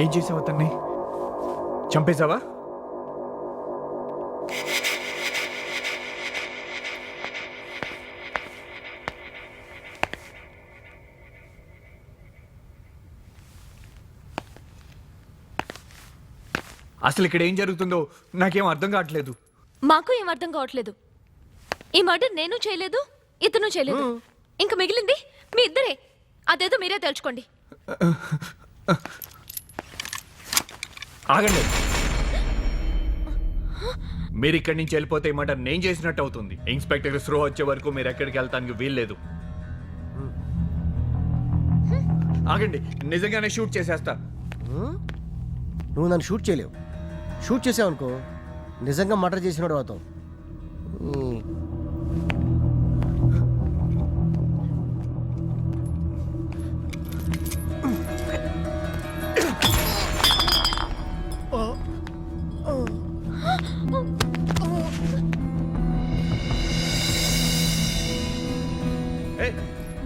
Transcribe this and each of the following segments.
ఏం చేసావు అతన్ని? చంపేశావా? అసలు ఇక్కడ ఏం జరుగుతుందో నాకేం అర్థం కావట్లేదు. మాకు ఏం అర్థం కావట్లేదు. ఈ మర్డర్ నేను చేయలేదు, ఇతను చేయలేదు. ఇంక మిగిలింది మీ ఇద్దరే. అదేదో మీరే తెలుసుకోండి. ఆగండి. మీరు ఇక్కడి నుంచి వెళ్ళిపోతే ఈ మర్డర్ నేను చేసినట్టు అవుతుంది. ఇన్స్పెక్టర్ స్రో వచ్చే వరకు మీరు ఎక్కడికి వెళ్తానికి వీల్లేదు. ఆగండి, నిజంగానే షూట్ చేసేస్తా. నువ్వు నన్ను షూట్ చేయలేవు. షూట్ చేసావనుకో నిజంగా మర్డర్ చేసినాడు అవుతావు.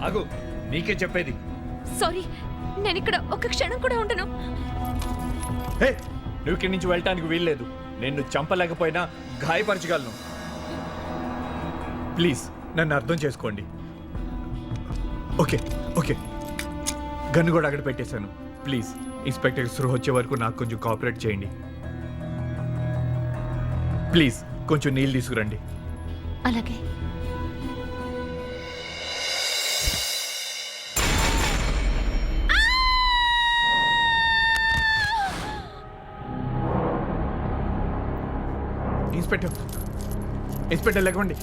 ఆగు, నీకే చెప్పేది. సారీ, నేను ఇక్కడ ఒక్క క్షణం కూడా ఉండను. నువ్వు ఇక్కడి నుంచి వెళ్ళటానికి వీల్లేదు. నిన్ను చంపలేకపోయినా గాయపరచగలను. ప్లీజ్ నన్ను అర్థం చేసుకోండి. ఓకే ఓకే, గన్ను కూడా అక్కడ పెట్టేశాను. ప్లీజ్ ఇన్స్పెక్టర్ స్రో వచ్చే వరకు నాకు కొంచెం కోఆపరేట్ చేయండి. ప్లీజ్ కొంచెం నీళ్ళు తీసుకురండి. అలాగే. ఇన్స్పెక్టర్ లేకండి.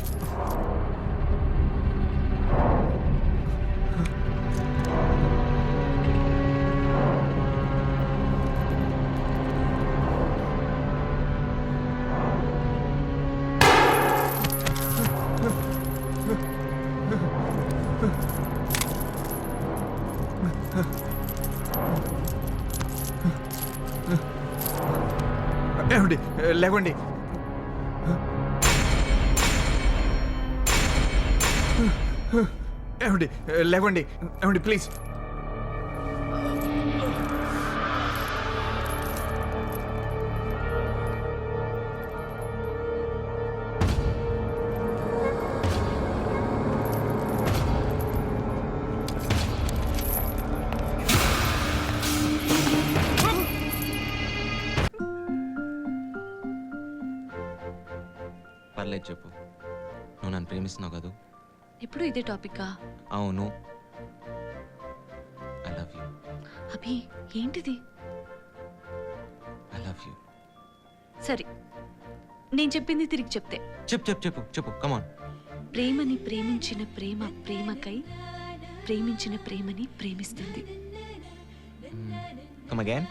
లేకండి. ఏమండి లేవండి, ఏమండి ప్లీజ్. పర్లేదు చెప్పు. నువ్వు నన్ను ప్రేమిస్తున్నావు కదా? ఎప్పుడు ఇదే టాపిక్కా? అవును. I love you. అభి, ఏంటిది? I love you. సరే, నేను చెప్పింది తిరిగి చెప్తే. చెప్పు చెప్పు చెప్పు చెప్పు, కమాన్. ప్రేమని ప్రేమించిన ప్రేమ ప్రేమకై ప్రేమించిన ప్రేమని ప్రేమిస్తుంది. Come again.